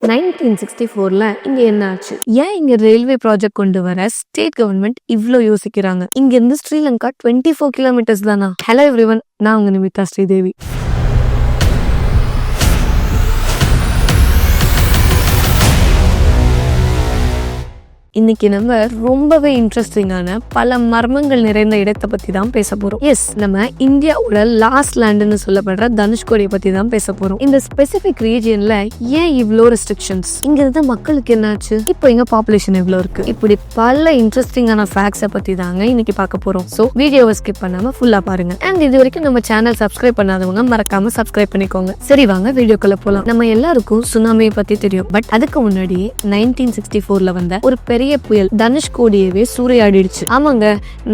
1964ல இங்க என்ன ஆச்சு? ஏன் இங்க ரயில்வே ப்ராஜெக்ட் கொண்டு வர ஸ்டேட் கவர்மெண்ட் இவ்ளோ யோசிக்கிறாங்க? இங்க இருந்து ஸ்ரீலங்கா 24 கிலோமீட்டர்ஸ் தானா? ஹலோ எவ்ரிவன், நான் உங்க நிமிதா ஸ்ரீதேவி. இன்னைக்கு நம்ம ரொம்பவே இன்ட்ரெஸ்டிங்கான பல மர்மங்கள் நிறைந்த இடத்தை பத்தி தான் பேச போறோம். எஸ், நம்ம இந்தியாவோட லாஸ்ட் லேண்ட்னு சொல்லப்படுற தனுஷ்கோடியை பத்தி தான் பேச போறோம். இந்த ஸ்பெசிபிக் ரீஜியன்ல ஏன் இவ்ளோ ரெஸ்ட்ரிக்ஷன்ஸ்? இங்க இருந்த மக்களுக்கு என்னாச்சு? இப்போ இங்க பாப்புலேஷன் எவ்வளவு இருக்கு? இப்படி பல இன்ட்ரெஸ்டிங்கான ஃபேக்ட்ஸை பத்தி தாங்க இன்னைக்கு பார்க்க போறோம். சோ வீடியோவை ஸ்கிப் பண்ணாம ஃபுல்லா பாருங்க. அண்ட் இது வரைக்கும் நம்ம சேனல் சப்ஸ்கிரைப் பண்ணாதவங்க மறக்காம சப்ஸ்கிரைப் பண்ணிக்கோங்க. சரி, வாங்க வீடியோக்குள்ள போலாம். நம்ம எல்லாருக்கும் சுனாமியை பத்தி தெரியும். பட் அதுக்கு முன்னாடி 1964ல வந்த ஒரு பெரிய புயல் தனுஷ்கோடியவே சூறையாடிடுச்சு. ஆமாங்க,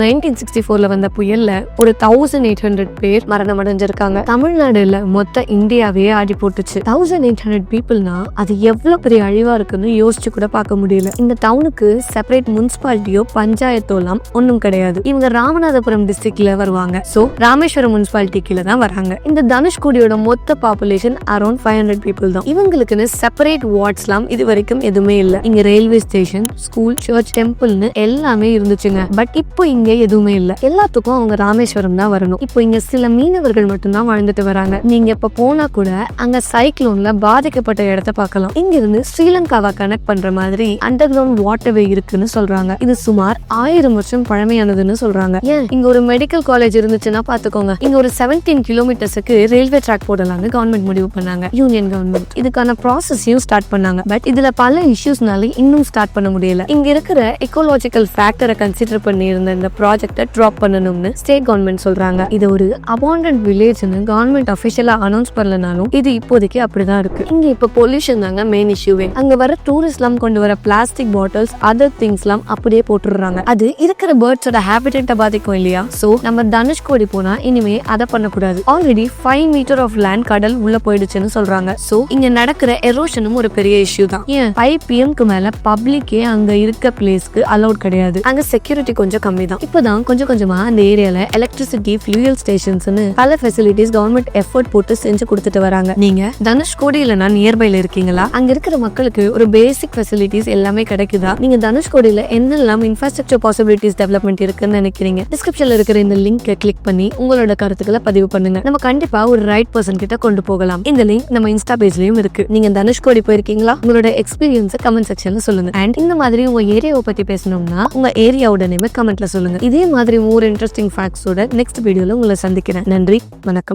1964ல வந்த புயல்ல ஒரு 1800 பேர் மரணம் அடைஞ்சிருக்காங்க. தமிழ்நாடுல மொத்த இந்தியாவே ஆடி போட்டுச்சு. 1800 பீப்புள்னா அது எவ்வளவு பெரிய அழிவா இருக்குன்னு யோசிச்சு கூட பார்க்க முடியல. இந்த டவுனுக்கு செப்பரேட் முனிசிபாலிட்டியோ பஞ்சாயத்தோ எல்லாம் ஒன்னும் கிடையாது. இவங்க ராமநாதபுரம் டிஸ்ட்ரிக்ட்ல வருவாங்க. சோ ராமேஸ்வரம் முனிசிபாலிட்டி கீழே தான் வராங்க. இந்த தனுஷ்கோடியோட மொத்த பாப்புலேஷன் அரௌண்ட் 500 பீப்புள் தான். இவங்களுக்குன்னு செப்பரேட் வார்ட்ஸ்லாம் இது வரைக்கும் எதுவுமே இல்ல. இங்க ரயில்வே ஸ்டேஷன், ஸ்கூல், சர்ச், டெம்பிள்னு எல்லாமே இருந்துச்சுங்க. பட் இப்போ இங்க எதுவுமே இல்ல. எல்லாத்துக்கும் அவங்க ராமேஸ்வரம் தான் வரணும். இப்போ இங்க சில மீனவர்கள் மட்டும்தான் வாழ்ந்துட்டு வராங்க. நீங்க இப்ப போனா கூட அங்க சைக்ளோன்ல பாதிக்கப்பட்ட இடத்த பார்க்கலாம். இங்க இருந்து ஸ்ரீலங்காவை கனெக்ட் பண்ற மாதிரி அண்டர் கிரவுண்ட் வாட்டர்வே இருக்குன்னு சொல்றாங்க. இது சுமார் 1000 வருஷம் பழமையானதுன்னு சொல்றாங்க. ஏன் இங்க ஒரு மெடிக்கல் காலேஜ் இருந்துச்சுன்னா பாத்துக்கோங்க. இங்க ஒரு 17 கிலோமீட்டர்ஸுக்கு ரயில்வே ட்ராக் போடலாம்னு கவர்மெண்ட் முடிவு பண்ணாங்க. யூனியன் கவர்மெண்ட் இதுக்கான ப்ராசஸையும் ஸ்டார்ட் பண்ணாங்க. பட் இதுல பல இஷ்யூஸ்னால இன்னும் ஸ்டார்ட் பண்ண முடியல. இங்க இருக்கிற எக்கோலாஜிக்கல் ஃபேக்டரை கன்சிடர் பண்ணி இருந்த இந்த ப்ராஜெக்டை டிராப் பண்ணணும்னு ஸ்டேட் கவர்மெண்ட் சொல்றாங்க. இது ஒரு அபாண்டன்ட் வில்லேஜ்னு கவர்மெண்ட் அபிஷியலா அனௌன்ஸ் பண்ணலனாலும் இது இப்போதைக்கு அப்படிதான் இருக்கு. இங்க இப்ப பொல்யூஷன் தாங்க மெயின் இஷ்யூவே. அங்க வர டூரிஸ்ட் எல்லாம் கொண்டு வர பிளாஸ்டிக் பாட்டில்ஸ், அதர் திங்ஸ் எல்லாம் அப்படியே போட்டுடுறாங்க. அது இருக்கிற பேர்ட்ஸோட ஹேபிட்டேட்டை பாதிக்கும் இல்லையா? சோ நம்ம தனுஷ்கோடி போனா இனிமே அதை பண்ணக்கூடாது. ஆல்ரெடி 5 மீட்டர் ஆஃப் லேண்ட் கடல் உள்ள போயிடுச்சுன்னு சொல்றாங்க. சோ இங்க நடக்கிற எரோஷனும் ஒரு பெரிய இஷ்யூ தான். ஏன் 5 PM மேல பப்ளிக்கே அங்க இருக்க பிளேஸ்க்கு அலௌட் கிடையாது. அங்க செக்யூரிட்டி கொஞ்சம் கம்மி தான். இப்பதான் கொஞ்சம் கொஞ்சமா அந்த ஏரியால எலக்ட்ரிசிட்டி, ஃபியூயல் ஸ்டேஷன்ஸ்னு பல ஃபெசிலிட்டிஸ் கவர்மெண்ட் எஃபோர்ட் போட்டு செஞ்சு கொடுத்துட்டு வராங்க. நீங்க தனுஷ்கோடி இல்லனா நியர்பைல இருக்கீங்களா? அங்க இருக்கிற மக்களுக்கு ஒரு பேசிக் ஃபெசிலிட்டிஸ் எல்லாமே கிடைக்குதா? நீங்க தனுஷ்கோடியில என்னெல்லாம் இன்ஃப்ராஸ்ட்ரக்சர் பாசிபிலிட்டிஸ் டெவலப்மெண்ட் இருக்குன்னு நினைக்கிறீங்க? டிஸ்கிரிப்ஷன்ல இருக்கிற இந்த லிங்கை கிளிக் பண்ணி உங்களோட கருத்துக்களை பதிவு பண்ணுங்க. நம்ம கண்டிப்பா ஒரு ரைட் பர்சன் கிட்ட கொண்டு போகலாம். இந்த லிங்க் நம்ம இன்ஸ்டா பேஜ்லயும் இருக்கு. நீங்க தனுஷ்கோடி போயிருக்கீங்களா? உங்களோட எக்ஸ்பீரியன்ஸ் கமெண்ட் செக்ஷன்ல சொல்லுங்க. அண்ட் இந்த மாதிரி உங்க ஏரியாவை பத்தி பேசணும்னா உங்க ஏரியாவோட நேம் கமெண்ட்ல சொல்லுங்க. இதே மாதிரி ஒரு இன்ட்ரெஸ்டிங் ஃபேக்ட்ஸோட நெக்ஸ்ட் வீடியோல உங்களை சந்திக்கிறேன். நன்றி, வணக்கம்.